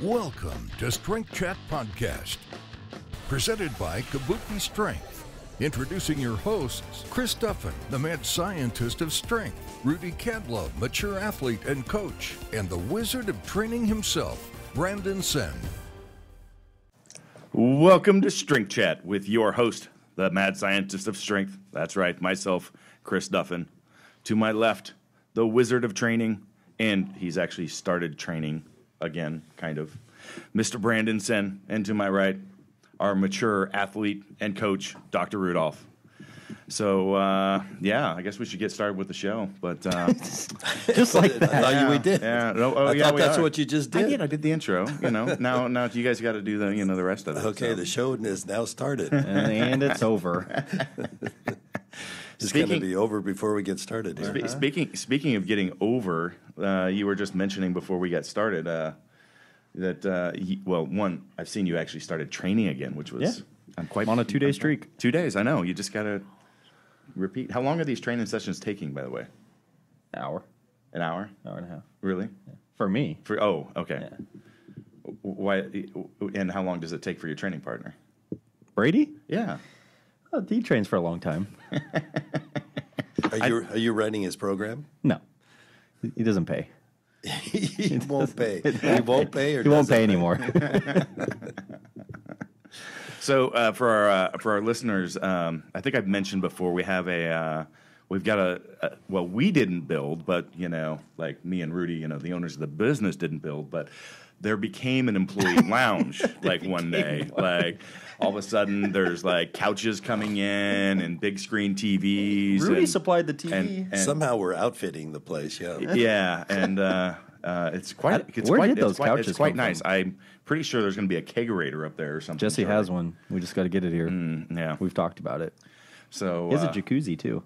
Welcome to Strength Chat Podcast, presented by Kabuki Strength. Introducing your hosts, Chris Duffin, the mad scientist of strength, Rudy Cadlove, mature athlete and coach, and the wizard of training himself, Brandon Sen. Welcome to Strength Chat with your host, the mad scientist of strength. That's right, myself, Chris Duffin. To my left, the wizard of training, and he's actually started training again, kind of, Mr. Brandon Sen. And to my right, our mature athlete and coach, Dr. Rudolph. So, I guess we should get started with the show. But just like that. I thought we did. Yeah, I thought that's what you just did. I did the intro. Now you guys got to do the rest of it. Okay, so. The show is now started, and it's over. It's going to be over before we get started here. Speaking of getting over, you were just mentioning before we got started that I've seen you actually started training again, which was I'm on a 2-day streak. 2 days, I know. You just got to repeat. How long are these training sessions taking, by the way? An hour. An hour? Hour and a half. Really? Yeah. For me. Okay. Yeah. Why? And how long does it take for your training partner? Brady? Yeah. Oh, he trains for a long time. Are you running his program? No. He doesn't pay. He won't pay. He won't pay, or he won't pay anymore. So for our listeners, I think I've mentioned before we have we've got we didn't build, but like me and Rudy, the owners of the business didn't build, but there became an employee lounge like one day. Like all of a sudden there's like couches coming in and big screen TVs. Rudy supplied the TV. And somehow we're outfitting the place. Yeah. Yeah, and it's quite nice. I'm pretty sure there's going to be a kegerator up there or something. Jesse has one. We just got to get it here. Yeah, we've talked about it. So he has a jacuzzi too.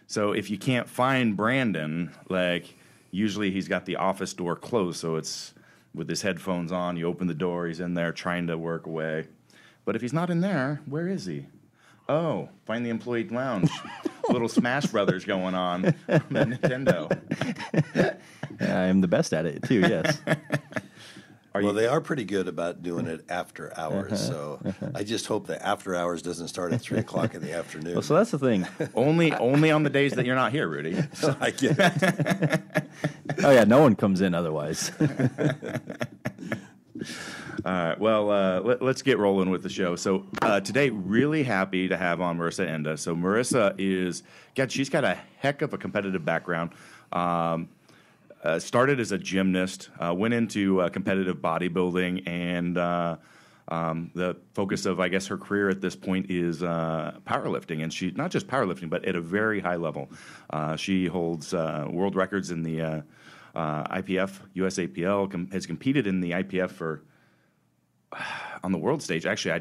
So if you can't find Brandon, like usually he's got the office door closed, so it's with his headphones on. You open the door, he's in there trying to work away. But if he's not in there, where is he? Oh, find the employee lounge. Little Smash Brothers going on the Nintendo. I'm the best at it too. Yes. They are pretty good about doing it after hours. So I just hope the after hours doesn't start at 3:00 in the afternoon. Well, so that's the thing. only on the days that you're not here, Rudy. So. I get it. Oh yeah, no one comes in otherwise. All right. Well, let's get rolling with the show. So today, really happy to have on Marisa Inda. So Marissa she's got a heck of a competitive background. Started as a gymnast, went into competitive bodybuilding, and the focus of, I guess, her career at this point is powerlifting. And she not just powerlifting, but at a very high level. She holds world records in the IPF, USAPL, has competed in the IPF on the world stage. Actually, I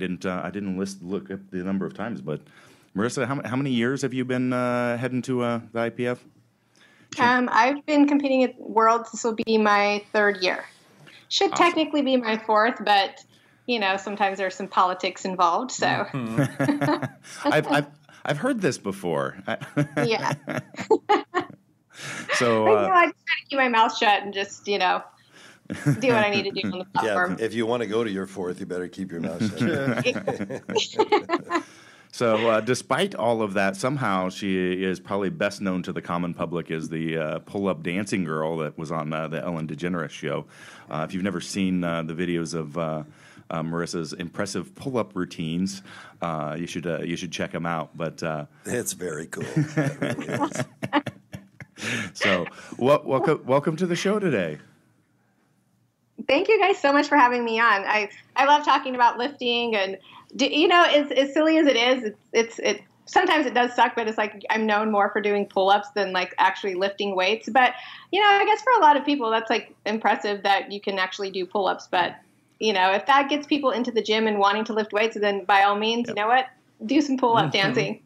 didn't look up the number of times, but Marissa, how many years have you been heading to the IPF? I've been competing at Worlds. This will be my third year. Should awesome. Technically be my fourth, but sometimes there's some politics involved. So I've heard this before. Yeah. So I just try to keep my mouth shut and just do what I need to do on the platform. Yeah, if you want to go to your fourth, you better keep your mouth shut. So despite all of that, somehow she is probably best known to the common public as the pull-up dancing girl that was on the Ellen DeGeneres show. If you've never seen the videos of Marissa's impressive pull-up routines, you should check them out. But it's very cool. That really is. So welcome to the show today. Thank you guys so much for having me on. I love talking about lifting, and as silly as it is, it sometimes it does suck, but it's like I'm known more for doing pull-ups than like actually lifting weights. But I guess for a lot of people that's like impressive that you can actually do pull-ups. But if that gets people into the gym and wanting to lift weights, then by all means, You know what? Do some pull-up dancing.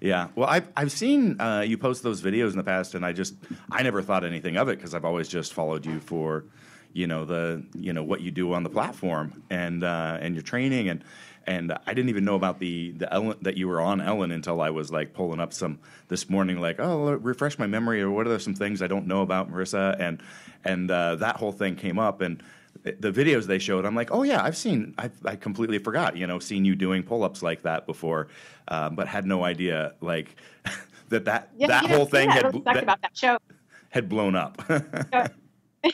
Yeah. Well, I've seen you post those videos in the past, and I never thought anything of it because I've always just followed you for what you do on the platform and your training, and I didn't even know about the Ellen, that you were on Ellen, until I was like pulling up some this morning, like, refresh my memory, or what are some things I don't know about Marissa, and that whole thing came up, and the videos they showed, I'm like, oh yeah, I completely forgot, seen you doing pull-ups like that before, but had no idea like that whole thing about that show had blown up.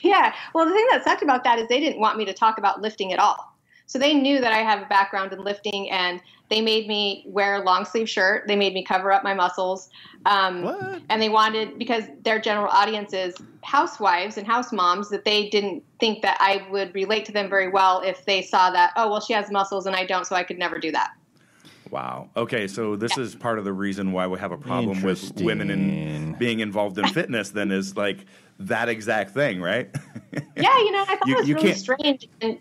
Yeah. Well, the thing that sucked about that is they didn't want me to talk about lifting at all. So they knew that I have a background in lifting, and they made me wear a long sleeve shirt. They made me cover up my muscles. What? And they wanted, because their general audience is housewives and house moms, that they didn't think that I would relate to them very well if they saw that, oh, well, she has muscles and I don't, so I could never do that. Wow. Okay, so this is part of the reason why we have a problem with women in being involved in fitness, then, is like that exact thing, right? Yeah, I thought it was really strange. And,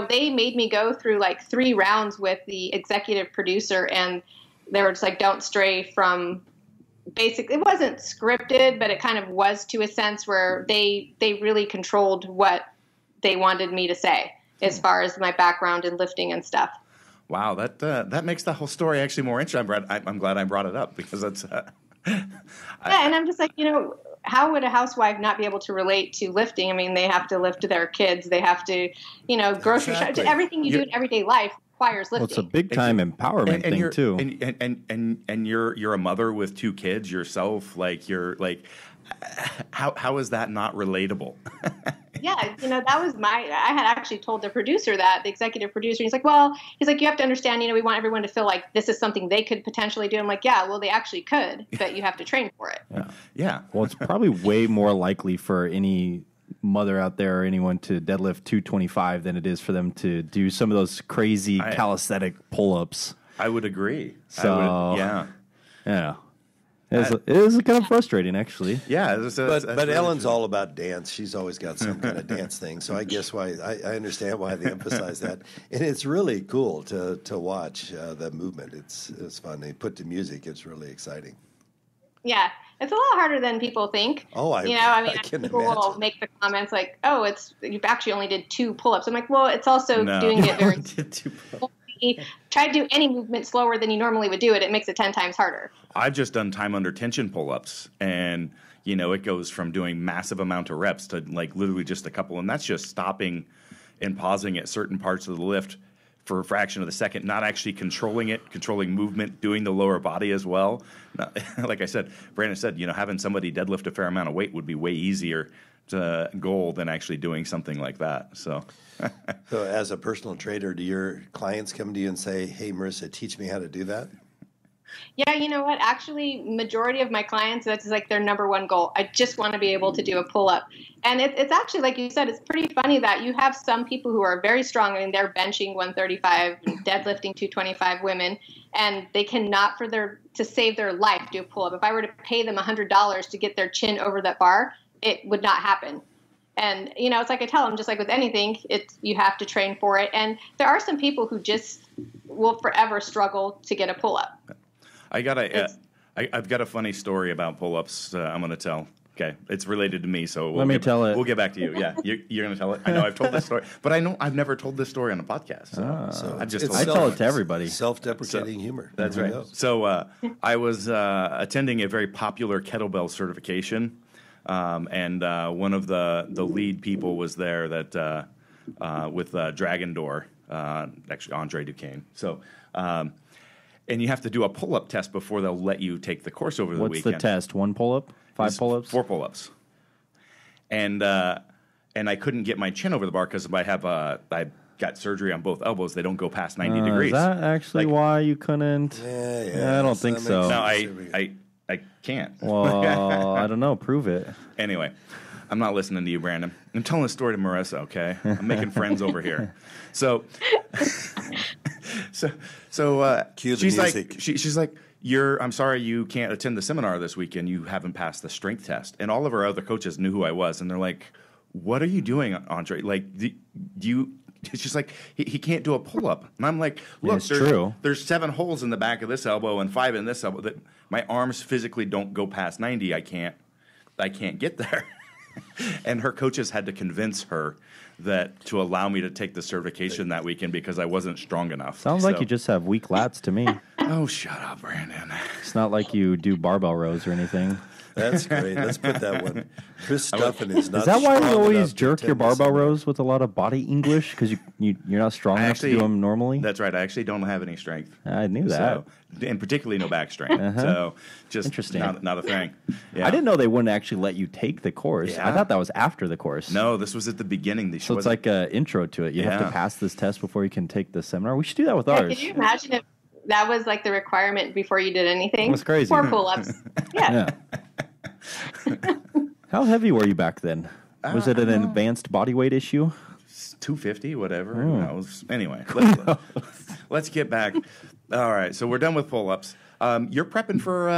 they made me go through like 3 rounds with the executive producer, and they were just like, don't stray from basic. It wasn't scripted, but it kind of was, to a sense, where they really controlled what they wanted me to say as far as my background in lifting and stuff. Wow, that makes the whole story actually more interesting. I'm glad I brought it up, because that's and I'm just like, how would a housewife not be able to relate to lifting? I mean, they have to lift their kids. They have to, grocery shop. Everything you do in everyday life requires lifting. Well, it's a big time empowerment thing too. And you're a mother with 2 kids yourself. Like, you're like, how is that not relatable? Yeah, that was I had actually told the producer that, the executive producer, he's like, you have to understand, we want everyone to feel like this is something they could potentially do. I'm like, yeah, well, they actually could, but you have to train for it. Yeah. Well, it's probably way more likely for any mother out there or anyone to deadlift 225 than it is for them to do some of those crazy calisthenic pull-ups. I would agree. So, yeah. It is kind of frustrating, actually. Yeah, but really Ellen's all about dance. She's always got some kind of dance thing. So I guess why I understand why they emphasize that, and it's really cool to watch the movement. It's fun. They put to music. It's really exciting. Yeah, it's a lot harder than people think. Oh, I can people imagine. Will make the comments like, "Oh, you actually only did 2 pull-ups." I'm like, well, it's also doing it very. Try to do any movement slower than you normally would do it. It makes it 10 times harder. I've just done time under tension pull-ups, and it goes from doing massive amount of reps to like literally just a couple, and that's just stopping and pausing at certain parts of the lift for a fraction of the second, not actually controlling movement, doing the lower body as well. Like I said, Brandon said, having somebody deadlift a fair amount of weight would be way easier to goal than actually doing something like that. So as a personal trainer, do your clients come to you and say, hey, Marissa, teach me how to do that? Yeah, you know what? Actually, majority of my clients, that's like their number one goal. I just want to be able to do a pull-up. And it's actually, like you said, it's pretty funny that you have some people who are very strong. I mean, they're benching 135, deadlifting 225 women, and they cannot, to save their life, do a pull-up. If I were to pay them $100 to get their chin over that bar, it would not happen. And, it's like I tell them, just like with anything, you have to train for it. And there are some people who just will forever struggle to get a pull-up. I've got a funny story about pull-ups I'm going to tell. Okay, it's related to me, so let me tell it. We'll get back to you. Yeah, you're going to tell it. I know I've told this story, but I know I've never told this story on a podcast. So I tell it to everybody. Self-deprecating humor. That's right. So I was attending a very popular kettlebell certification, and one of the lead people was there that with Dragon Door, actually Andre Duquesne. So. And you have to do a pull-up test before they'll let you take the course over the weekend. What's the test? 1 pull-up? 5 pull-ups? 4 pull-ups. And I couldn't get my chin over the bar because I got surgery on both elbows. They don't go past 90 degrees. Is that actually why you couldn't? Yeah, I don't think so. No, I can't. Well, I don't know. Prove it. Anyway, I'm not listening to you, Brandon. I'm telling a story to Marissa, okay? I'm making friends over here. So Cue the she's music. like, she's like, I'm sorry you can't attend the seminar this weekend. You haven't passed the strength test. And all of our other coaches knew who I was, and they're like, what are you doing, Andre? Like, it's just like, he can't do a pull-up. And I'm like, look, there's 7 holes in the back of this elbow and 5 in this elbow that my arms physically don't go past 90. I can't get there. And her coaches had to convince her that to allow me to take the certification that weekend because I wasn't strong enough. Sounds like you just have weak lats to me. Oh, shut up, Brandon. It's not like you do barbell rows or anything. That's great. Let's put that one. Chris Stuffin is not. Is that why you strong always enough to jerk your attend this barbell seminar. rows with a lot of body English because you're not strong enough to do them normally? That's right. I actually don't have any strength. I knew that. So, and particularly no back strength. So just Interesting. not a thing. Yeah. I didn't know they wouldn't actually let you take the course. I Yeah. thought that was after the course. No, this was at the beginning. So it's like an intro to it. You have to Yeah. pass this test before you can take the seminar. We should do that with Yeah, ours. can you imagine if that was like the requirement before you did anything? That's crazy. 4 pull-ups. Yeah. How heavy were you back then? Was it an advanced body weight issue? 250, whatever. Oh. Who knows? Anyway, let's get back. All right, so we're done with pull-ups. You're prepping for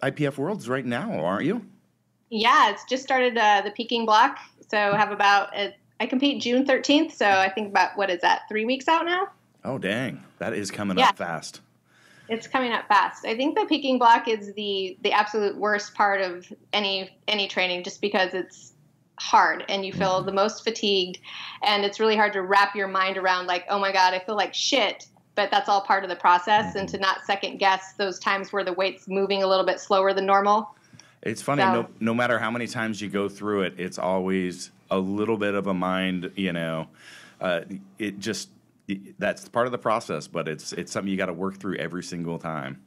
IPF Worlds right now, aren't you? Yeah, it's just started the peaking block. So I have I compete June 13th. So I think about, what is that, 3 weeks out now? Oh, dang. That is coming Yeah. up fast. It's coming up fast. I think the peaking block is the absolute worst part of any training, just because it's hard and you feel the most fatigued, and it's really hard to wrap your mind around, like, oh my God, I feel like shit, but that's all part of the process, and to not second guess those times where the weight's moving a little bit slower than normal. It's funny, So- no matter how many times you go through it, it's always a little bit of a mind, that's part of the process, but it's something you got to work through every single time.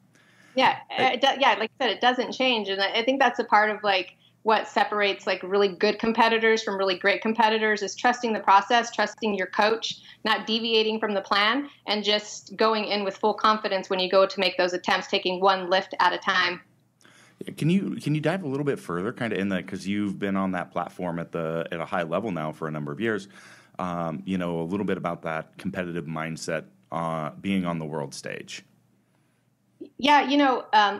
Yeah, like I said, it doesn't change, and I think that's a part of like what separates like really good competitors from really great competitors is trusting the process, trusting your coach, not deviating from the plan, and just going in with full confidence when you go to make those attempts, taking one lift at a time. Can you dive a little bit further, kind of in that, because you've been on that platform at a high level now for a number of years. A little bit about that competitive mindset, being on the world stage. Yeah,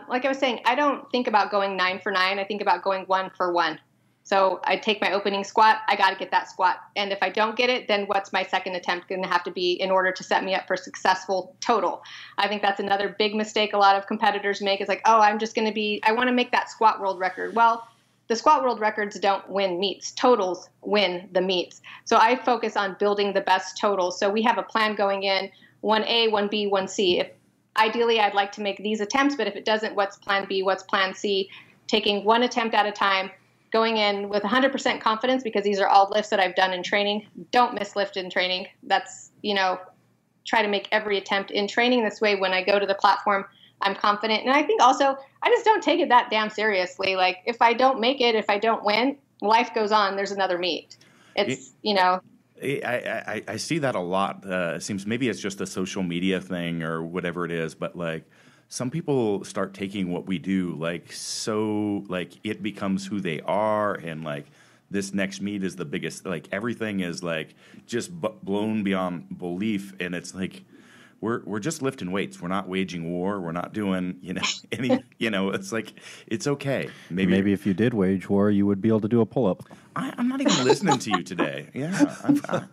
like I was saying, I don't think about going 9 for 9. I think about going 1 for 1. So I take my opening squat. I got to get that squat. And if I don't get it, then what's my second attempt going to have to be in order to set me up for successful total? I think that's another big mistake a lot of competitors make, is like, oh, I want to make that squat world record. Well, the squat world records don't win meets. Totals win the meets. So I focus on building the best totals. So we have a plan going in, 1A, 1B, 1C. If ideally, I'd like to make these attempts, but if it doesn't, what's plan B, what's plan C? Taking one attempt at a time, going in with 100% confidence, because these are all lifts that I've done in training. Don't miss lift in training. That's, try to make every attempt in training. This way, when I go to the platform, I'm confident. And I think also, I just don't take it that damn seriously. Like, if I don't make it, if I don't win, life goes on. There's another meet. It's, I see that a lot. It seems maybe it's just a social media thing or whatever it is, but like some people start taking what we do like it becomes who they are, and like this next meet is the biggest. Like everything is like just blown beyond belief, and it's like we're just lifting weights. We're not waging war. We're not doing any. It's like it's okay. Maybe if you did wage war, you would be able to do a pull up. I'm not even listening to you today. Yeah.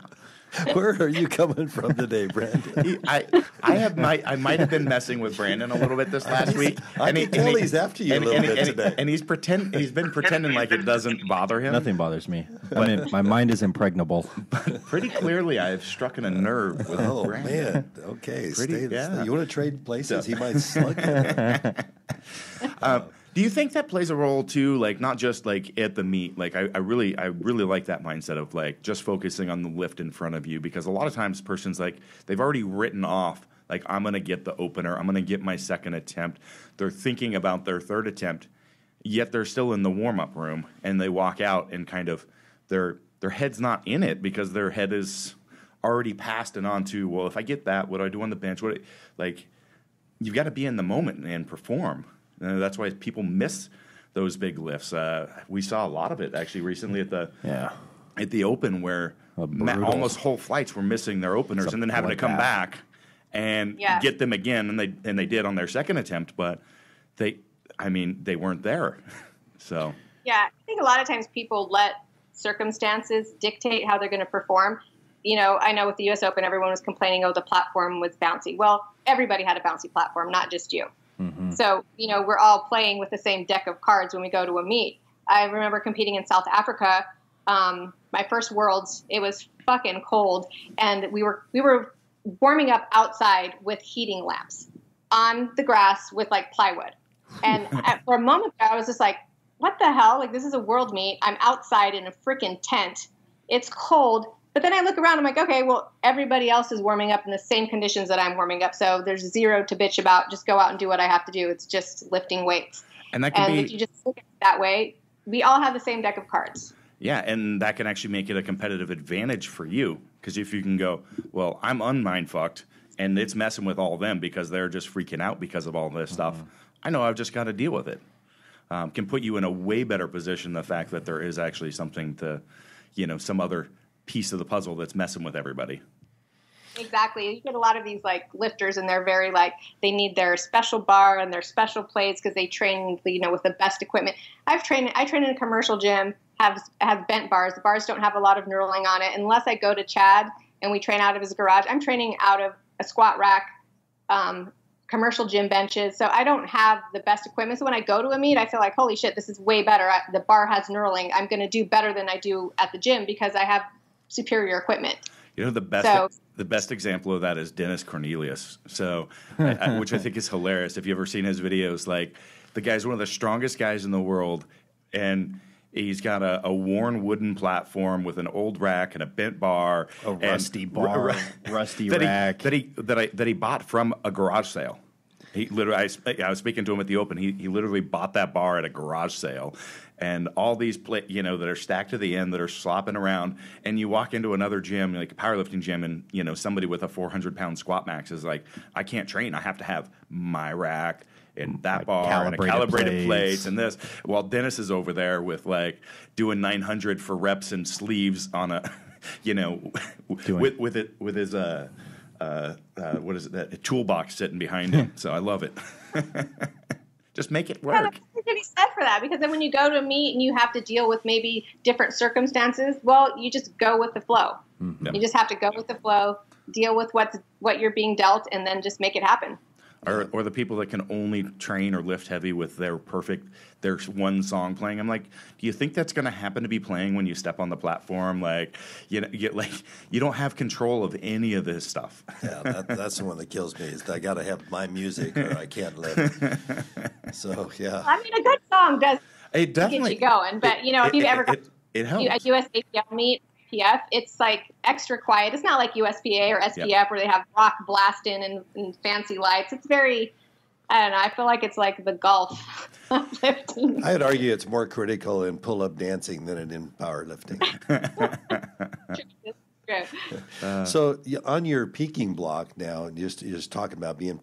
Where are you coming from today, Brandon? I might have been messing with Brandon a little bit this last week. I can tell he's after you a little bit today. And he's been pretending like it doesn't bother him. Nothing bothers me. My mind is impregnable. But pretty clearly, I have struck a nerve with Brandon. Man. Okay. Yeah. You want to trade places? He might slug you. Do you think that plays a role too? Like not just like at the meet. Like I really like that mindset of like just focusing on the lift in front of you, because a lot of times persons like they've already written off like I'm gonna get the opener, I'm gonna get my second attempt. They're thinking about their third attempt, yet they're still in the warm up room and they walk out and kind of their head's not in it because their head is already passed and on to, well, if I get that, what do I do on the bench? You've got to be in the moment and perform. That's why people miss those big lifts. We saw a lot of it actually recently at the Open, where almost whole flights were missing their openers and then having to come back and get them again, and they did on their second attempt, but they weren't there. So yeah, I think a lot of times people let circumstances dictate how they're going to perform. I know with the U.S. Open, everyone was complaining, the platform was bouncy. Well, everybody had a bouncy platform, not just you. Mm-hmm. So, we're all playing with the same deck of cards when we go to a meet. I remember competing in South Africa, my first Worlds. It was fucking cold, and we were warming up outside with heating lamps on the grass with like plywood. And for a moment, I was just like, what the hell? Like, this is a world meet. I'm outside in a freaking tent. It's cold. But then I look around, I'm like, okay, well, everybody else is warming up in the same conditions that I'm warming up. So there's zero to bitch about. Just go out and do what I have to do. It's just lifting weights. And that can if you just look at it that way, we all have the same deck of cards. Yeah, and that can actually make it a competitive advantage for you. Because if you can go, well, I'm unmind-fucked, and it's messing with all of them because they're just freaking out because of all this stuff. I know I've just got to deal with it. Can put you in a way better position, the fact that there is actually something to, some other piece of the puzzle that's messing with everybody. Exactly. You get a lot of these like lifters, and they're very like, they need their special bar and their special plates because they train, with the best equipment. I train in a commercial gym, have bent bars. The bars don't have a lot of knurling on it. Unless I go to Chad and we train out of his garage, I'm training out of a squat rack, commercial gym benches. So I don't have the best equipment. So when I go to a meet, I feel like, holy shit, this is way better. The bar has knurling. I'm going to do better than I do at the gym because I have superior equipment. The best example of that is Dennis Cornelius. So, which I think is hilarious. If you've ever seen his videos, like the guy's one of the strongest guys in the world, and he's got a worn wooden platform with an old rack and a bent bar, a rusty bar, rusty rack that he bought from a garage sale. He literally, I was speaking to him at the Open. He literally bought that bar at a garage sale, and all these that are stacked to the end that are slopping around. And you walk into another gym, like a powerlifting gym, and somebody with a 400-pound squat max is like, I can't train. I have to have my rack and that bar and a calibrated plates and this. While Dennis is over there with like doing 900 for reps and sleeves on a, with his what is it? That toolbox sitting behind him. So I love it. Just make it work. Yeah, there's something to be said for that, because then when you go to a meet and you have to deal with maybe different circumstances, well, you just go with the flow. Mm-hmm. You just have to go with the flow, deal with what you're being dealt, and then just make it happen. Or the people that can only train or lift heavy with their one song playing. I'm like, do you think that's going to happen to be playing when you step on the platform? Like, you don't have control of any of this stuff. Yeah, that's the one that kills me. Is I got to have my music or I can't live. So yeah. I mean, a good song does get you going, but if you've ever got it helps. A USAPL meet. IPF, it's like extra quiet. It's not like USPA or SPF where they have rock blasting and fancy lights. It's very, I don't know, I feel like it's like the golf lifting. I'd argue it's more critical in pull-up dancing than in powerlifting. So on your peaking block now, you're just talking about being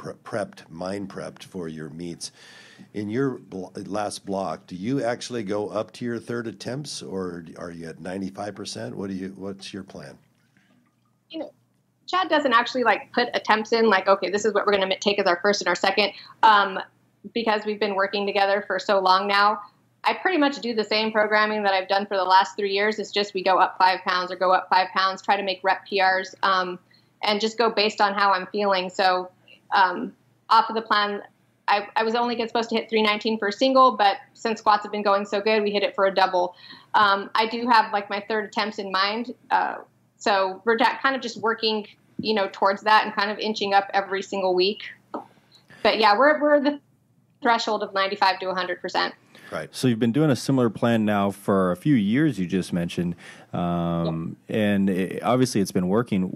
mind prepped for your meets. In your last block, do you actually go up to your third attempts, or are you at 95%? What's your plan? Chad doesn't actually like put attempts in, like, okay, this is what we're going to take as our first and our second, because we've been working together for so long now. I pretty much do the same programming that I've done for the last 3 years. It's just we go up 5 pounds or go up 5 pounds, try to make rep PRs, and just go based on how I'm feeling. So off of the plan, I was only supposed to hit 319 for a single, but since squats have been going so good, we hit it for a double. I do have like my third attempts in mind. So we're kind of just working, towards that and kind of inching up every single week. But yeah, we're the threshold of 95 to 100%. Right. So you've been doing a similar plan now for a few years, you just mentioned, and obviously it's been working.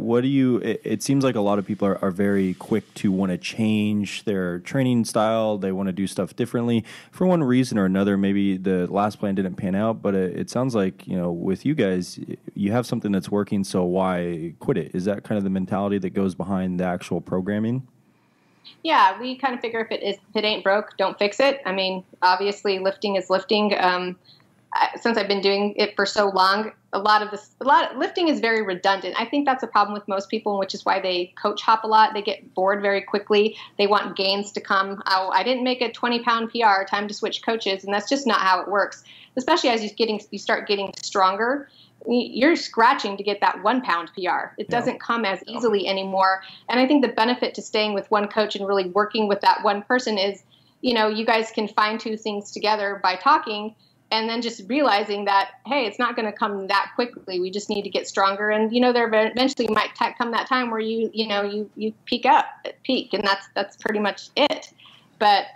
It seems like a lot of people are very quick to want to change their training style. They want to do stuff differently for one reason or another. Maybe the last plan didn't pan out, but it sounds like, with you guys, you have something that's working, so why quit it? Is that kind of the mentality that goes behind the actual programming? Yeah, we kind of figure if it ain't broke, don't fix it. I mean, obviously lifting is lifting. Since I've been doing it for so long, lifting is very redundant. I think that's a problem with most people, which is why they coach hop a lot. They get bored very quickly. They want gains to come. Oh, I didn't make a 20-pound PR, time to switch coaches. And that's just not how it works, especially as you start getting stronger. You're scratching to get that 1 pound PR. It doesn't come as easily anymore. And I think the benefit to staying with one coach and really working with that one person is, you guys can fine-tune things together by talking and then just realizing that, hey, it's not going to come that quickly. We just need to get stronger. And, there eventually might come that time where you peak, and that's pretty much it. But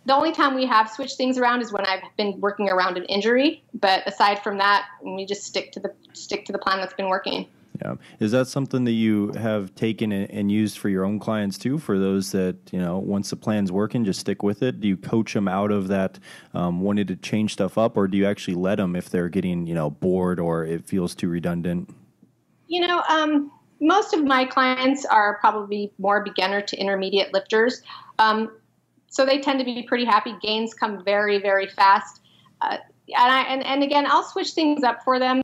The only time we have switched things around is when I've been working around an injury. But aside from that, we just stick to the plan that's been working. Yeah. Is that something that you have taken and used for your own clients too? For those that, once the plan's working, just stick with it? Do you coach them out of that wanting to change stuff up, or do you actually let them if they're getting, bored or it feels too redundant? Most of my clients are probably more beginner to intermediate lifters. So they tend to be pretty happy. Gains come very, very fast. And again, I'll switch things up for them,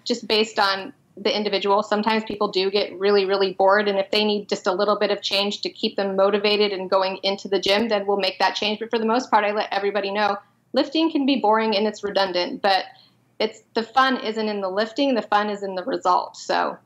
just based on the individual. Sometimes people do get really, really bored. And if they need just a little bit of change to keep them motivated and going into the gym, then we'll make that change. But for the most part, I let everybody know lifting can be boring and it's redundant, but the fun isn't in the lifting. The fun is in the result. So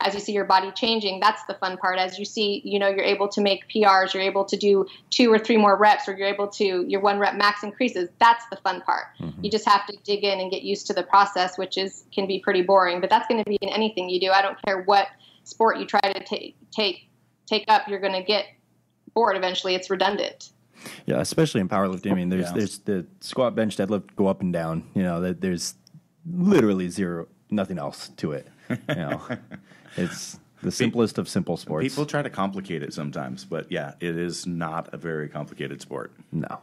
as you see your body changing, that's the fun part. As you see, you're able to make PRs, you're able to do 2 or 3 more reps, or you're able to, your 1 rep max increases. That's the fun part. Mm-hmm. You just have to dig in and get used to the process, which can be pretty boring, but that's going to be in anything you do. I don't care what sport you try to take up, you're going to get bored eventually. It's redundant. Yeah, especially in powerlifting. I mean, there's the squat, bench, deadlift, go up and down. There's literally nothing else to it. It's the simplest of simple sports. People try to complicate it sometimes, but yeah, it is not a very complicated sport. No.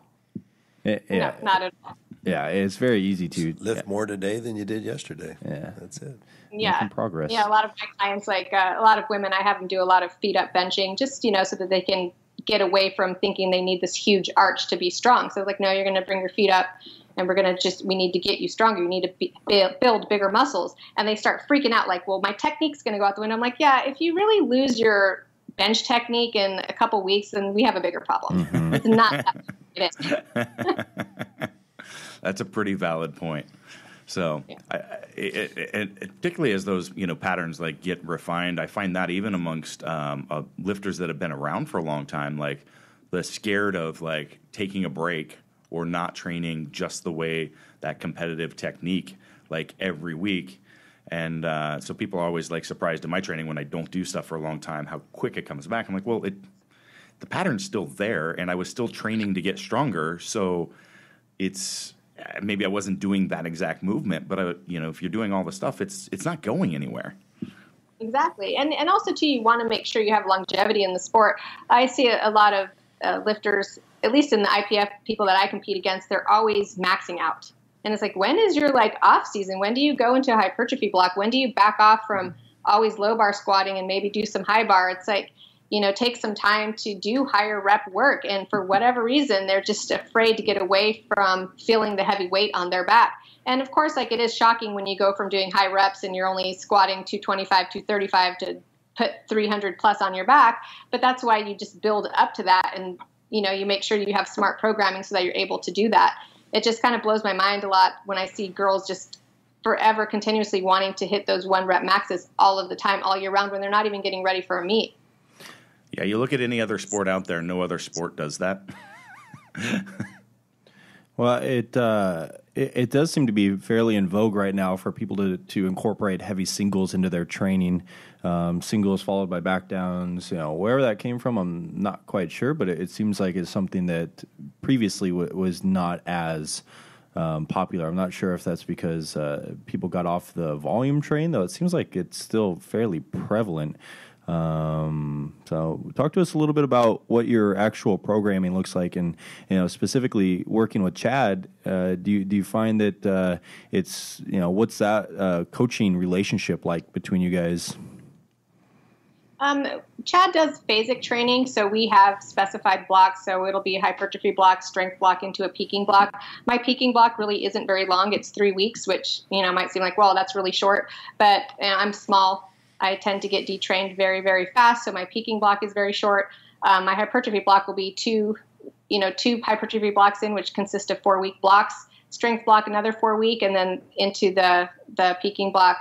No, not at all. Yeah, it's very easy to lift more today than you did yesterday. Yeah, that's it. Yeah, making progress. Yeah, a lot of my clients, like a lot of women, I have them do a lot of feet up benching, just so that they can get away from thinking they need this huge arch to be strong. So like, no, you're going to bring your feet up. And we need to get you stronger. You need to build bigger muscles. And they start freaking out like, well, my technique's going to go out the window. I'm like, yeah, if you really lose your bench technique in a couple weeks, then we have a bigger problem. Mm-hmm. It's not that. That's a pretty valid point. So, yeah. And particularly as those patterns like get refined, I find that even amongst lifters that have been around for a long time, like the scared of like taking a break or not training just the way that competitive technique like every week. And so people are always like surprised in my training when I don't do stuff for a long time, how quick it comes back. I'm like, well, the pattern's still there and I was still training to get stronger. So it's maybe I wasn't doing that exact movement, but if you're doing all the stuff, it's not going anywhere. Exactly. And also too, you want to make sure you have longevity in the sport. I see a lot of lifters, at least in the IPF people that I compete against, they're always maxing out. And it's like, when is your off season? When do you go into a hypertrophy block? When do you back off from always low bar squatting and maybe do some high bar? It's like, take some time to do higher rep work. And for whatever reason, they're just afraid to get away from feeling the heavy weight on their back. And of course, it is shocking when you go from doing high reps and you're only squatting 225, 235 to put 300 plus on your back. But that's why you just build up to that. And you make sure you have smart programming so that you're able to do that. It just kind of blows my mind a lot when I see girls just forever continuously wanting to hit those 1 rep maxes all of the time, all year round, when they're not even getting ready for a meet. Yeah, you look at any other sport out there, no other sport does that. Well, it does seem to be fairly in vogue right now for people to incorporate heavy singles into their training. Singles followed by back downs. Wherever that came from, I'm not quite sure, but it seems like it's something that previously was not as popular. I'm not sure if that's because people got off the volume train, though. It seems like it's still fairly prevalent. So talk to us a little bit about what your actual programming looks like, and specifically working with Chad. Do you find that it's what's that coaching relationship like between you guys? Chad does phasic training, so we have specified blocks. So it'll be a hypertrophy block, strength block into a peaking block. My peaking block really isn't very long. It's 3 weeks, which might seem like, well, that's really short, but I'm small. I tend to get detrained very, very fast, so my peaking block is very short. My hypertrophy block will be two hypertrophy blocks in, which consist of 4-week blocks. Strength block another 4 week, and then into the peaking block.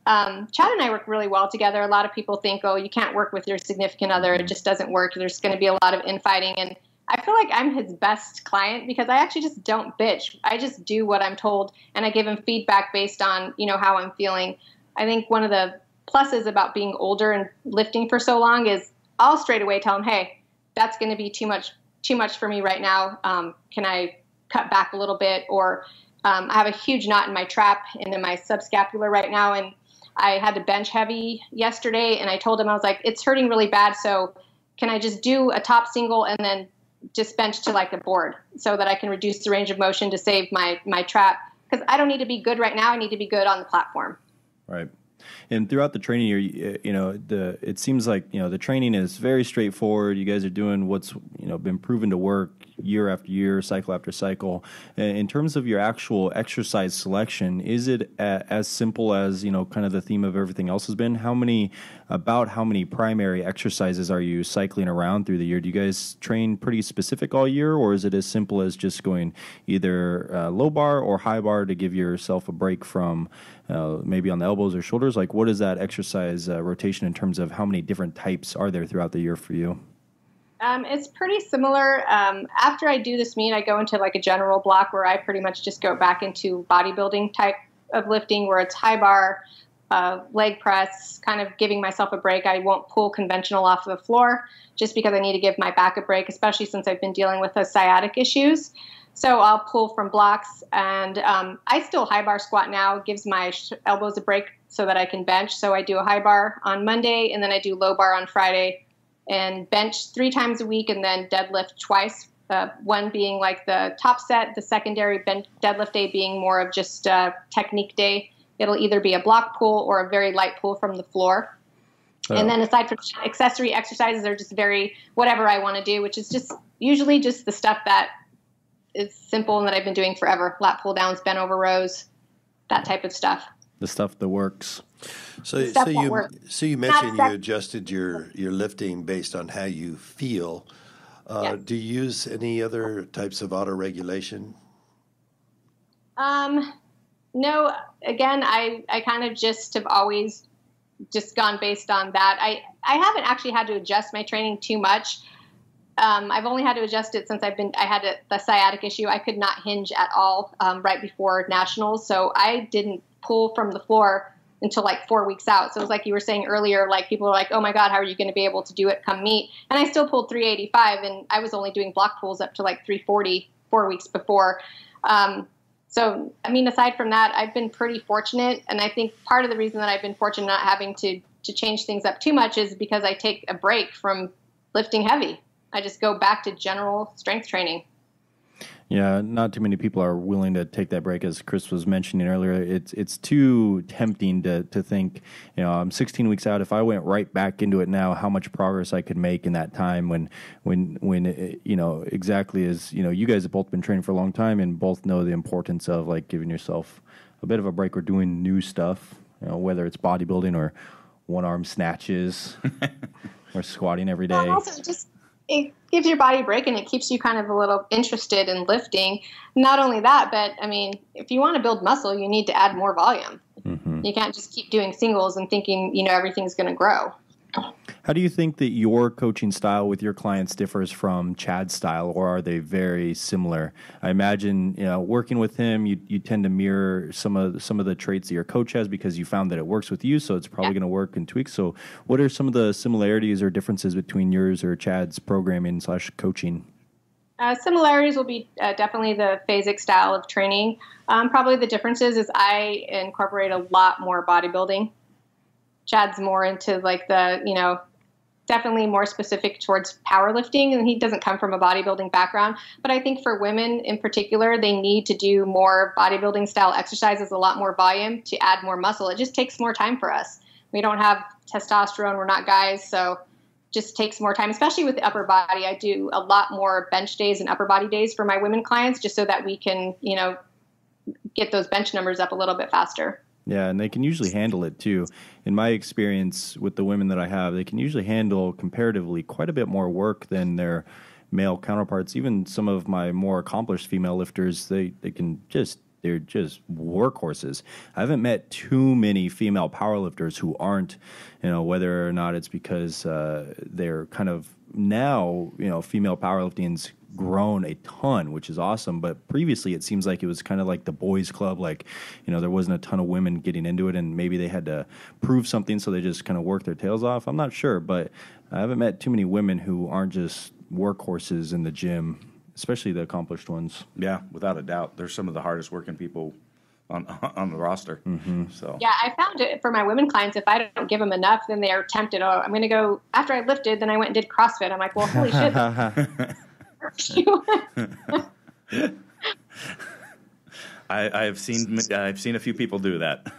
Chad and I work really well together. A lot of people think, oh, you can't work with your significant other. It just doesn't work. There's going to be a lot of infighting. And I feel like I'm his best client because I actually just don't bitch. I just do what I'm told, and I give him feedback based on, how I'm feeling. I think one of the pluses about being older and lifting for so long is I'll straight away tell him, hey, that's going to be too much too much for me right now. Can I cut back a little bit? Or I have a huge knot in my trap and in my subscapular right now. And I had to bench heavy yesterday. And I told him, I was like, it's hurting really bad. So can I just do a top single and then just bench to like a board so that I can reduce the range of motion to save my trap? Because I don't need to be good right now. I need to be good on the platform. Right. And throughout the training year, it seems like, the training is very straightforward. You guys are doing what's, been proven to work year after year, cycle after cycle. In terms of your actual exercise selection, is it as simple as, kind of the theme of everything else has been? How many primary exercises are you cycling around through the year? Do you guys train pretty specific all year, or is it as simple as just going either low bar or high bar to give yourself a break from maybe on the elbows or shoulders? Like, what is that exercise rotation in terms of how many different types are there throughout the year for you? It's pretty similar. After I do this meet, I go into like a general block where I pretty much just go back into bodybuilding type of lifting, where it's high bar, leg press, kind of giving myself a break. I won't pull conventional off of the floor just because I need to give my back a break, especially since I've been dealing with those sciatic issues. So I'll pull from blocks, and I still high bar squat now. It gives my elbows a break so that I can bench. So I do a high bar on Monday, and then I do low bar on Friday, and bench 3 times a week, and then deadlift twice. One being like the top set, the secondary deadlift day being more of just technique day. It'll either be a block pull or a very light pull from the floor. Oh. And then aside from accessory exercises are just very whatever I want to do, which is just usually just the stuff that is simple and that I've been doing forever. Lat pull downs, bent over rows, that type of stuff. The stuff that works. So you mentioned you adjusted your lifting based on how you feel. Yes. Do you use any other types of auto regulation? No. Again, I kind of just have always just gone based on that. I haven't actually had to adjust my training too much. I've only had to adjust it since I had the sciatic issue. I could not hinge at all right before nationals, so I didn't pull from the floor until like 4 weeks out. So it was like you were saying earlier, like people were like, oh my God, how are you going to be able to do it come meet? And I still pulled 385, and I was only doing block pulls up to like 340 4 weeks before. So, I mean, aside from that, I've been pretty fortunate. And I think part of the reason that I've been fortunate not having to change things up too much is because I take a break from lifting heavy. I just go back to general strength training. Yeah, not too many people are willing to take that break, as Chris was mentioning earlier. It's too tempting to think, I'm 16 weeks out. If I went right back into it now, how much progress I could make in that time when exactly as, you guys have both been training for a long time and both know the importance of like giving yourself a bit of a break or doing new stuff, whether it's bodybuilding or one arm snatches or squatting every day. Well, also it gives your body a break, and it keeps you kind of a little interested in lifting. Not only that, but I mean, if you want to build muscle, you need to add more volume. Mm-hmm. You can't just keep doing singles and thinking, everything's going to grow. How do you think that your coaching style with your clients differs from Chad's style, or are they very similar? I imagine, working with him, you tend to mirror some of the traits that your coach has because you found that it works with you, so it's probably going to work in tweaks. So what are some of the similarities or differences between yours or Chad's programming / coaching? Similarities will be definitely the physique style of training. Probably the differences is I incorporate a lot more bodybuilding. Chad's more into like the, definitely more specific towards powerlifting, and he doesn't come from a bodybuilding background. But I think for women in particular, they need to do more bodybuilding style exercises, a lot more volume to add more muscle. It just takes more time for us. We don't have testosterone. We're not guys. So just takes more time, especially with the upper body. I do a lot more bench days and upper body days for my women clients just so that we can, get those bench numbers up a little bit faster. Yeah, and they can usually handle it too. In my experience with the women that I have, they can usually handle comparatively quite a bit more work than their male counterparts. Even some of my more accomplished female lifters, they're just workhorses. I haven't met too many female powerlifters who aren't, whether or not it's because they're kind of now, female powerlifting's grown a ton, which is awesome. But previously, it seems like it was kind of like the boys' club. Like, there wasn't a ton of women getting into it, and maybe they had to prove something, so they just kind of worked their tails off. I'm not sure, but I haven't met too many women who aren't just workhorses in the gym, especially the accomplished ones. Yeah, without a doubt. They're some of the hardest working people on the roster. So Yeah, I found it for my women clients, if I don't give them enough, then they're tempted. Oh, I'm going to go, after I lifted, then I went and did CrossFit. I'm like, well, holy shit. I've seen a few people do that.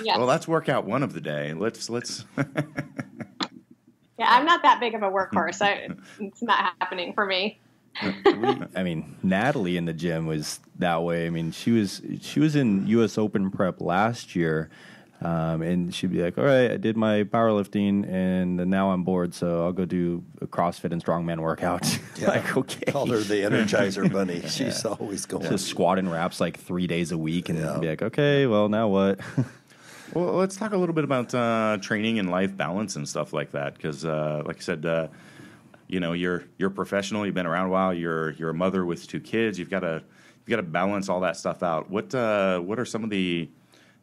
Yeah. Well, let's work out one of the day. Let's. Yeah, I'm not that big of a workhorse. It's not happening for me. I mean, Natalie in the gym was that way. I mean, she was in U.S. Open prep last year, and she'd be like, "All right, I did my powerlifting, and now I'm bored, so I'll go do a CrossFit and strongman workout." Yeah. Like, okay, Called her the Energizer Bunny. She's always going. just squatting reps like 3 days a week, and be like, "Okay, well, now what?" Well, let's talk a little bit about training and life balance and stuff like that, because, like I said, you're a professional. You've been around a while. You're a mother with 2 kids. You've got to balance all that stuff out. What are some of the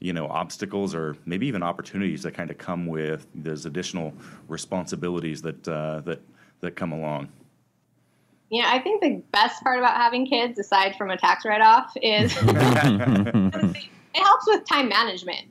obstacles or maybe even opportunities that kind of come with those additional responsibilities that come along? Yeah, I think the best part about having kids, aside from a tax write-off, is it helps with time management.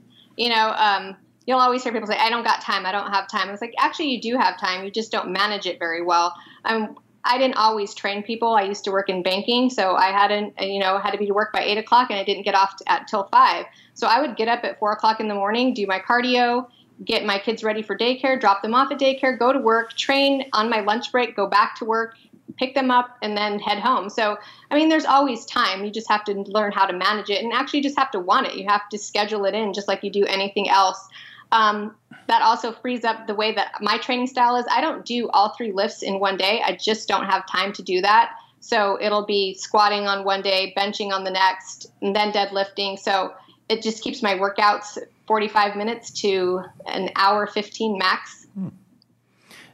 You'll always hear people say, I don't got time, I don't have time. It's like, actually, you do have time. You just don't manage it very well. I didn't always train people. I used to work in banking, so I had to be to work by 8 o'clock, and I didn't get off till 5. So I would get up at 4 o'clock in the morning, do my cardio, get my kids ready for daycare, drop them off at daycare, go to work, train on my lunch break, go back to work, pick them up, and then head home. So, there's always time. You just have to learn how to manage it, and actually just have to want it. You have to schedule it in just like you do anything else. That also frees up the way that my training style is. I don't do all 3 lifts in one day. I just don't have time to do that. So it'll be squatting on one day, benching on the next, and then deadlifting. So it just keeps my workouts 45 minutes to an hour 15 max.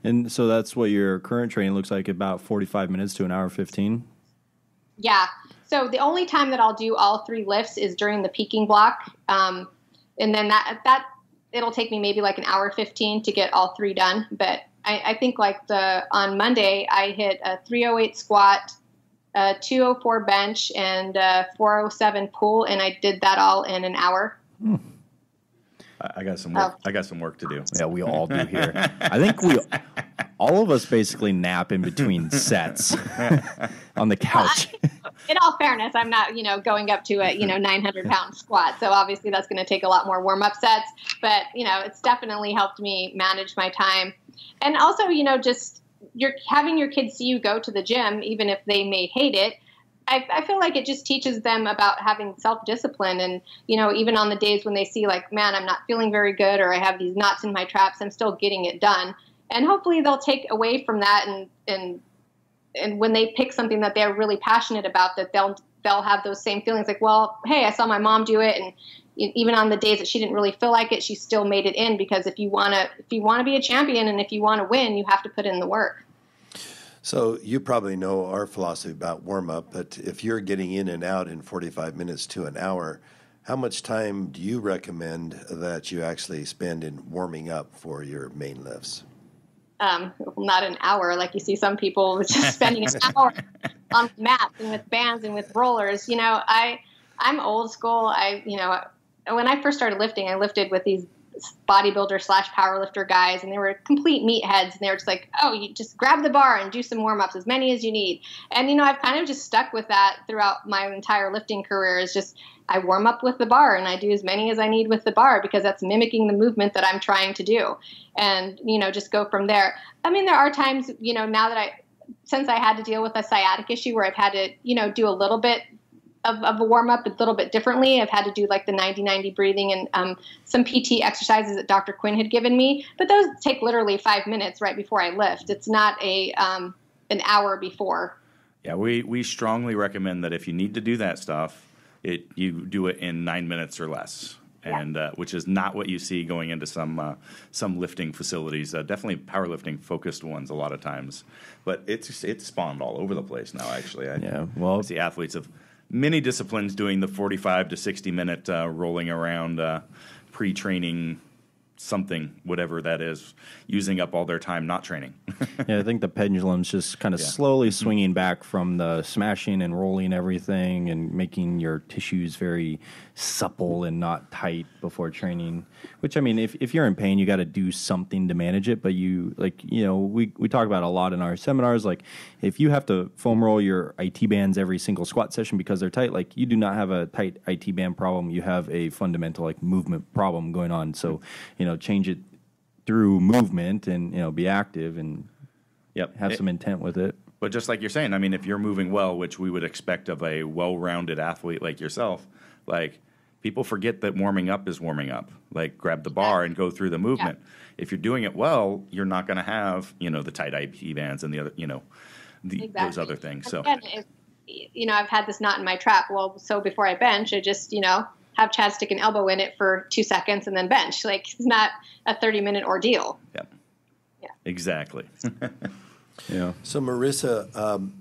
And so that's what your current training looks like, about 45 minutes to an hour 15? Yeah. So the only time that I'll do all 3 lifts is during the peaking block. And then that it'll take me maybe like an hour 15 to get all 3 done. But I think on Monday, I hit a 308 squat, a 204 bench, and a 407 pull, and I did that all in an hour. I got some work. I got some work to do. Yeah, we all do here. I think all of us basically nap in between sets on the couch. In all fairness, I'm not, going up to a, 900-pound squat. So obviously that's going to take a lot more warm-up sets. But, it's definitely helped me manage my time. And also, just having your kids see you go to the gym, even if they may hate it, I feel like it just teaches them about having self-discipline. And, even on the days when they see like, man, I'm not feeling very good, or I have these knots in my traps, I'm still getting it done. And hopefully they'll take away from that. And when they pick something that they're really passionate about, that they'll have those same feelings like, well, hey, I saw my mom do it. And even on the days that she didn't really feel like it, she still made it in, because if you want to be a champion and if you want to win, you have to put in the work. So you probably know our philosophy about warm-up, but if you're getting in and out in 45 minutes to an hour, how much time do you recommend that you actually spend in warming up for your main lifts? Not an hour, like you see some people just spending an hour on mats and with bands and with rollers. I'm old school. When I first started lifting, I lifted with these bodybuilder / powerlifter guys, and they were complete meatheads, and they were just like, oh, you just grab the bar and do some warm-ups, as many as you need. And I've kind of just stuck with that throughout my entire lifting career. Is just I warm up with the bar and I do as many as I need with the bar, because that's mimicking the movement that I'm trying to do, and just go from there. There are times now that since I had to deal with a sciatic issue where I've had to do a little bit of a warm-up a little bit differently. I've had to do like the 90-90 breathing and some PT exercises that Dr. Quinn had given me, but those take literally 5 minutes right before I lift. It's not an hour before. Yeah, we strongly recommend that if you need to do that stuff, you do it in 9 minutes or less. And which is not what you see going into some lifting facilities. Definitely powerlifting focused ones a lot of times, but it's spawned all over the place now. Actually, I see athletes of many disciplines doing the 45 to 60 minute rolling around pre-training something, whatever that is, using up all their time not training. Yeah, I think the pendulum's just kind of slowly swinging back from the smashing and rolling everything and making your tissues very supple and not tight before training. Which, I mean, if you're in pain, you got to do something to manage it. But we talk about a lot in our seminars. Like, if you have to foam roll your IT bands every single squat session because they're tight, like, you do not have a tight IT band problem. You have a fundamental, like, movement problem going on. So, change it through movement and, be active and have some intent with it. But just like you're saying, I mean, if you're moving well, which we would expect of a well-rounded athlete like yourself, like, people forget that warming up is warming up. Like, grab the bar and go through the movement. Yeah. If you're doing it well, you're not going to have, the tight IP bands and the other, those other things. So, again, I've had this knot in my trap. Well, so before I bench, I just, have Chad stick an elbow in it for 2 seconds and then bench. Like, it's not a 30-minute ordeal. Yeah. Exactly. Yeah. So, Marissa,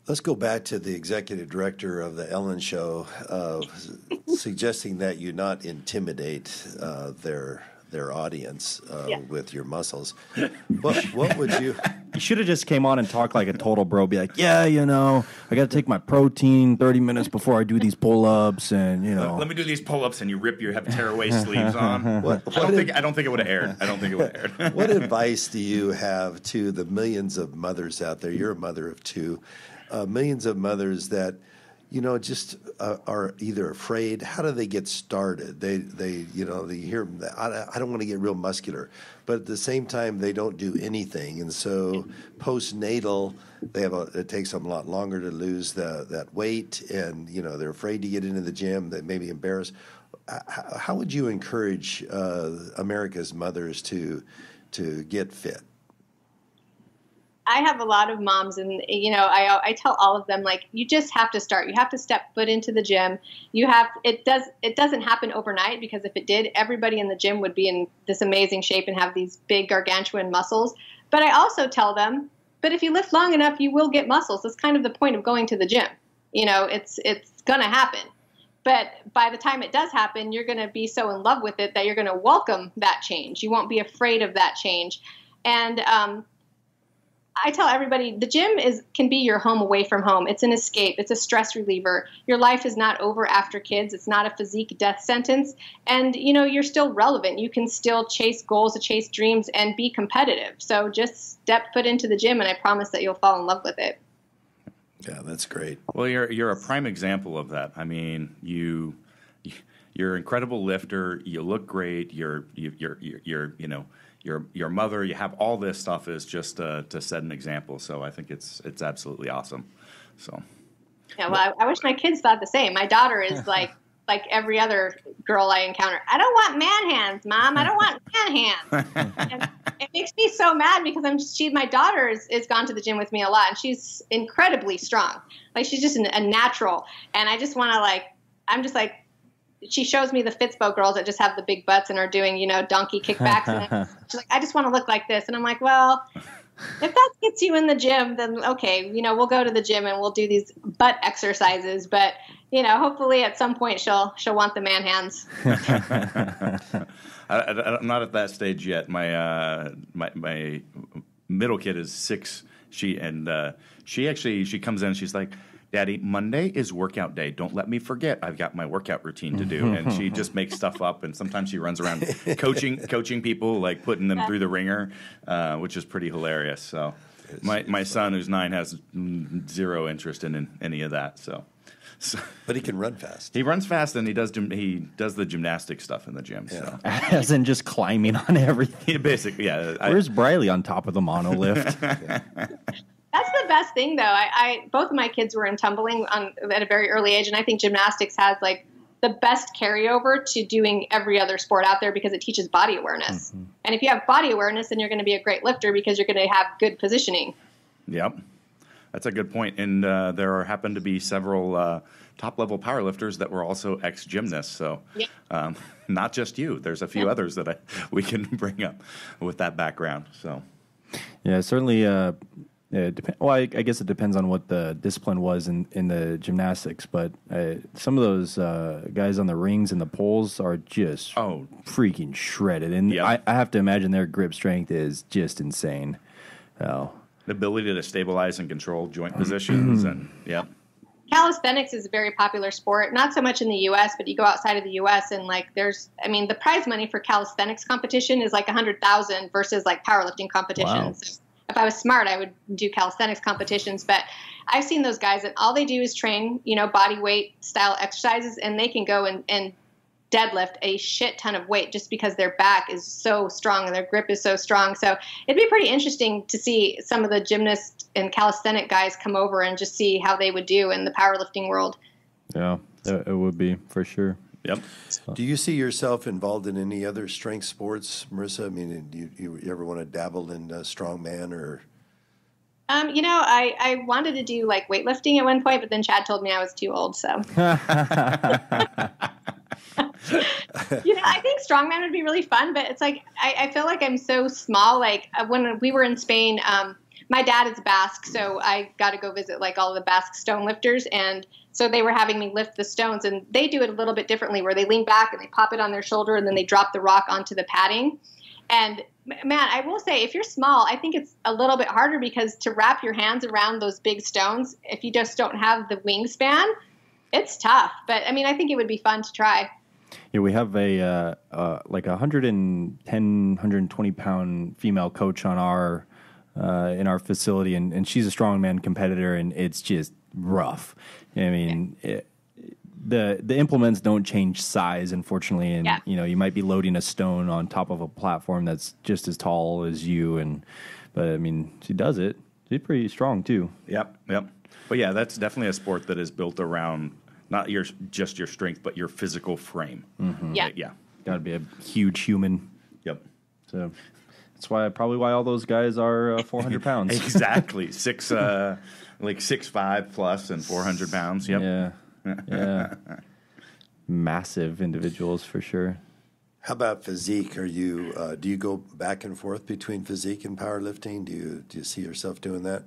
let's go back to the executive director of the Ellen Show, suggesting that you not intimidate their audience with your muscles. What would you? You should have just came on and talked like a total bro. Be like, I got to take my protein 30 minutes before I do these pull-ups, and let me do these pull-ups, and you have tearaway sleeves on. I don't think it would have aired. I don't think it would have aired. What advice do you have to the millions of mothers out there? You're a mother of two. Millions of mothers that just are either afraid. How do they get started? They hear, I don't want to get real muscular, but at the same time they don't do anything, and so postnatal it takes them a lot longer to lose that weight, and they're afraid to get into the gym. They may be embarrassed. How would you encourage America's mothers to get fit? I have a lot of moms, and I tell all of them, like, you just have to start. You have to step foot into the gym. It doesn't happen overnight, because if it did, everybody in the gym would be in this amazing shape and have these big gargantuan muscles. But I also tell them, but if you lift long enough, you will get muscles. That's kind of the point of going to the gym. It's going to happen. But by the time it does happen, you're going to be so in love with it that you're going to welcome that change. You won't be afraid of that change. And I tell everybody, the gym can be your home away from home. It's an escape. It's a stress reliever. Your life is not over after kids. It's not a physique death sentence. And, you're still relevant. You can still chase goals, chase dreams, and be competitive. So just step foot into the gym, and I promise that you'll fall in love with it. Yeah, that's great. Well, you're a prime example of that. I mean, you're an incredible lifter. You look great. You're your mother, you have all this stuff is just to set an example. So I think it's absolutely awesome. So yeah, well, I wish my kids thought the same. My daughter is like every other girl I encounter. I don't want man hands, Mom. I don't want man hands. And it makes me so mad, because my daughter is gone to the gym with me a lot, and she's incredibly strong. Like, she's just a natural, and I just want to I'm just like. She shows me the Fitspo girls that just have the big butts and are doing, donkey kickbacks. And she's like, I just want to look like this. And I'm like, well, if that gets you in the gym, then okay, we'll go to the gym and we'll do these butt exercises. But, hopefully at some point she'll want the man hands. I'm not at that stage yet. My middle kid is 6. She comes in and she's like, Daddy, Monday is workout day. Don't let me forget. I've got my workout routine to do. And she just makes stuff up, and sometimes she runs around coaching people, like putting them through the ringer, which is pretty hilarious. So my son, who's 9, has zero interest in any of that. So, but he can run fast. He runs fast, and he does the gymnastic stuff in the gym. Yeah. So. As in just climbing on everything. Yeah, basically, yeah. Where's Briley on top of the monolift? Yeah. That's the best thing, though. I both of my kids were in tumbling at a very early age, and I think gymnastics has the best carryover to doing every other sport out there, because it teaches body awareness. Mm-hmm. And if you have body awareness, then you're going to be a great lifter, because you're going to have good positioning. Yep, that's a good point. And there happen to be several top-level powerlifters that were also ex-gymnasts. So not just you. There's a few others that we can bring up with that background. So yeah, certainly. Yeah, well, I guess it depends on what the discipline was in the gymnastics, but some of those guys on the rings and the poles are just freaking shredded, and I have to imagine their grip strength is just insane. Oh. The ability to stabilize and control joint positions, and Calisthenics is a very popular sport, not so much in the U.S., but you go outside of the U.S. and like the prize money for calisthenics competition is like $100,000 versus like powerlifting competitions. Wow. If I was smart, I would do calisthenics competitions, but I've seen those guys and all they do is train, body weight style exercises, and they can go and deadlift a shit ton of weight just because their back is so strong and their grip is so strong. So it'd be pretty interesting to see some of the gymnast and calisthenic guys come over and just see how they would do in the powerlifting world. Yeah, it would be for sure. Yep. Do you see yourself involved in any other strength sports, Marissa? I mean, do you ever want to dabble in strongman or? I wanted to do like weightlifting at one point, but then Chad told me I was too old. So, I think strongman would be really fun, but it's like I feel like I'm so small. Like when we were in Spain, my dad is Basque, so I got to go visit like all of the Basque stone lifters, and so they were having me lift the stones, and they do it a little bit differently, where they lean back and they pop it on their shoulder, and then they drop the rock onto the padding. And man, I will say, if you're small, I think it's a little bit harder because to wrap your hands around those big stones, if you just don't have the wingspan, it's tough. But I mean, I think it would be fun to try. Yeah, we have a like 110, 120 pound female coach on our in our facility, and she's a strongman competitor, and it's just rough. I mean, the implements don't change size, unfortunately, and you might be loading a stone on top of a platform that's just as tall as you, but I mean, she does it. She's pretty strong too. Yep. But yeah, that's definitely a sport that is built around not just your strength, but your physical frame. Mm-hmm. Yeah. Got to be a huge human. Yep. So that's probably why all those guys are 400 pounds. Exactly. 6'5" plus and 400 pounds. Yep. Yeah. Massive individuals for sure. How about physique? Do you go back and forth between physique and powerlifting? Do you see yourself doing that?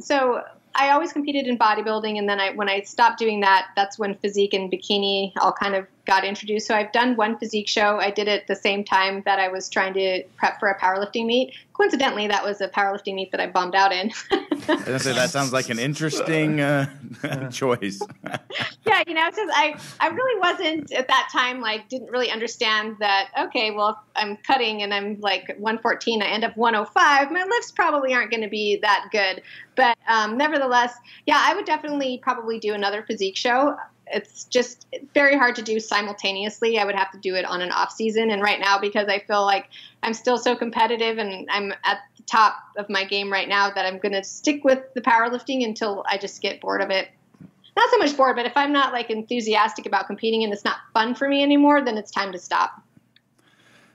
So I always competed in bodybuilding, and then when I stopped doing that, that's when physique and bikini all kind of got introduced. So I've done one physique show. I did it the same time that I was trying to prep for a powerlifting meet. Coincidentally, that was a powerlifting meet that I bombed out in. That sounds like an interesting choice. Yeah, it's just I really wasn't at that time, didn't really understand that, okay, well, if I'm cutting and I'm like 114, I end up 105, my lifts probably aren't going to be that good. But nevertheless, yeah, I would definitely probably do another physique show. It's just very hard to do simultaneously. I would have to do it on an off season. And right now, because I feel like I'm still so competitive and I'm at the top of my game right now, that I'm going to stick with the powerlifting until I just get bored of it. Not so much bored, but if I'm not enthusiastic about competing and it's not fun for me anymore, then it's time to stop.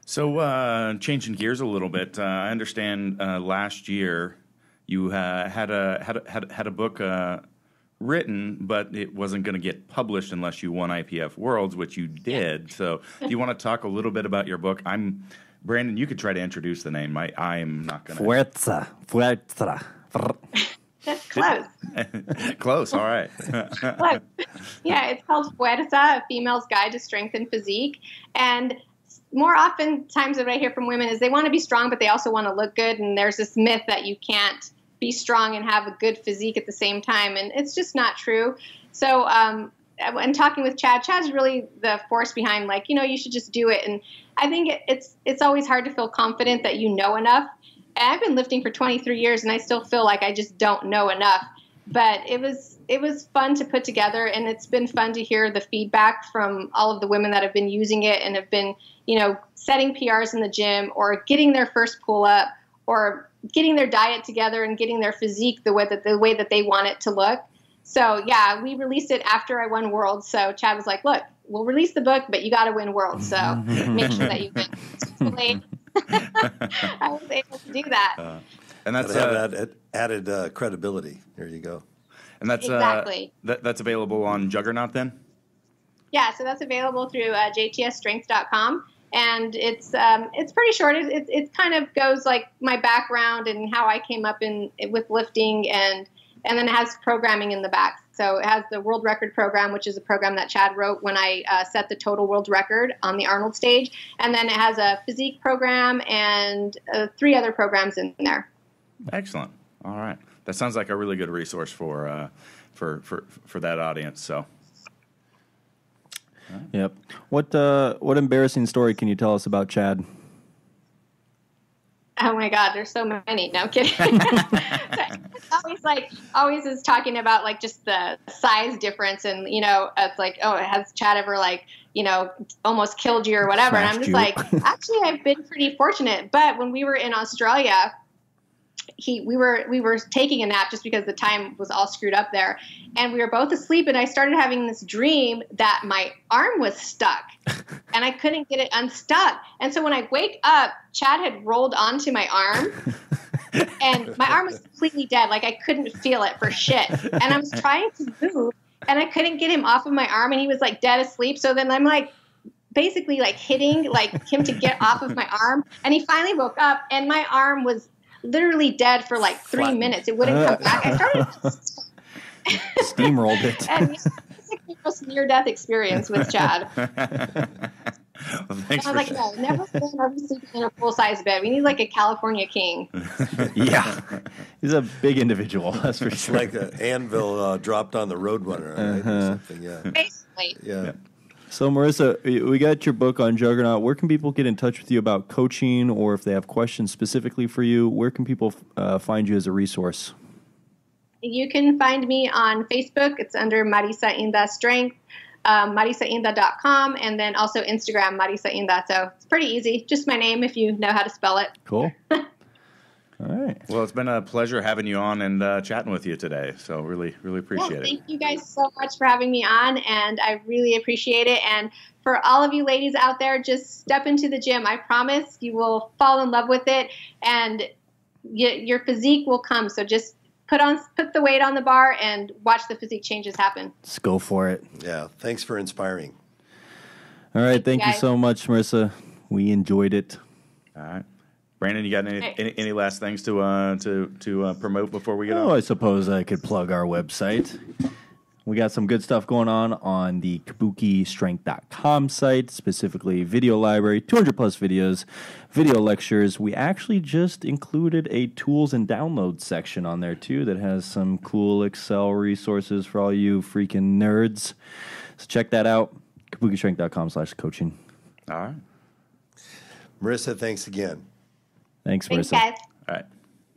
So changing gears a little bit, I understand last year you had a book written, but it wasn't going to get published unless you won IPF Worlds, which you did. So do you want to talk a little bit about your book? Brandon, you could try to introduce the name. I'm not going to. Fuerza. That's close. Close, all right. Close. Yeah, it's called Fuerza, A Female's Guide to Strength and Physique. And more often times what I hear from women is they want to be strong, but they also want to look good. And there's this myth that you can't be strong and have a good physique at the same time. And it's just not true. So I'm talking with Chad. Chad's really the force behind, you should just do it. And I think it's always hard to feel confident that you know enough. And I've been lifting for 23 years, and I still feel like I just don't know enough. But it was fun to put together, and it's been fun to hear the feedback from all of the women that have been using it and have been, setting PRs in the gym or getting their first pull-up or getting their diet together and getting their physique the way that they want it to look. So, yeah, we released it after I won Worlds. So Chad was like, look, we'll release the book, but you got to win Worlds. So make sure that you win. It's too late. I was able to do that. And that's that added credibility. There you go. And that's exactly. That's available on Juggernaut then? Yeah, so that's available through jtsstrength.com. And it's pretty short. It kind of goes like my background and how I came up with lifting, and then it has programming in the back. So it has the world record program, which is a program that Chad wrote when I set the total world record on the Arnold stage. And then it has a physique program and 3 other programs in there. Excellent. All right. That sounds like a really good resource for that audience. So. Yep. What embarrassing story can you tell us about Chad? Oh my God, there's so many. No, I'm kidding. always is talking about like just the size difference, and it's like, oh, has Chad ever almost killed you or whatever? And I'm just like, actually, I've been pretty fortunate. But when we were in Australia, we were taking a nap just because the time was all screwed up there, and we were both asleep, and I started having this dream that my arm was stuck and I couldn't get it unstuck. And so when I wake up, Chad had rolled onto my arm and my arm was completely dead. Like I couldn't feel it for shit. And I was trying to move and I couldn't get him off of my arm, and he was like dead asleep. So then I'm like basically like hitting like him to get off of my arm, and he finally woke up and my arm was literally dead for like 3 minutes. It wouldn't come back. I started steamrolled it. And it's like the most near-death experience with Chad. Well, thanks I was like, no, never sleep in a full-size bed. We need like a California king. Yeah. He's a big individual, that's for sure. Like an anvil dropped on the Roadrunner, right? Or something, yeah. Basically. Yeah. So, Marissa, we got your book on Juggernaut. Where can people get in touch with you about coaching, or if they have questions specifically for you, where can people find you as a resource? You can find me on Facebook. It's under Marisa Inda Strength, marisainda.com, and then also Instagram, Marisa Inda. So it's pretty easy. Just my name if you know how to spell it. Cool. All right. Well, it's been a pleasure having you on and chatting with you today. So really, really appreciate it. Thank you guys so much for having me on, and I really appreciate it. And for all of you ladies out there, just step into the gym. I promise you will fall in love with it, and your physique will come. So just put the weight on the bar and watch the physique changes happen. Let's go for it. Yeah. Thanks for inspiring. All right. Thank you so much, Marissa. We enjoyed it. All right. Brandon, you got any last things to promote before we get on? Oh, I suppose I could plug our website. We got some good stuff going on the kabukistrength.com site, specifically video library, 200 plus videos, video lectures. We actually just included a tools and downloads section on there too that has some cool Excel resources for all you freaking nerds. So check that out, kabukistrength.com/coaching. All right. Marissa, thanks again. Thanks, Marissa. Thanks, guys. All right.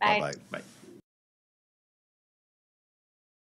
Bye. Bye-bye. Bye.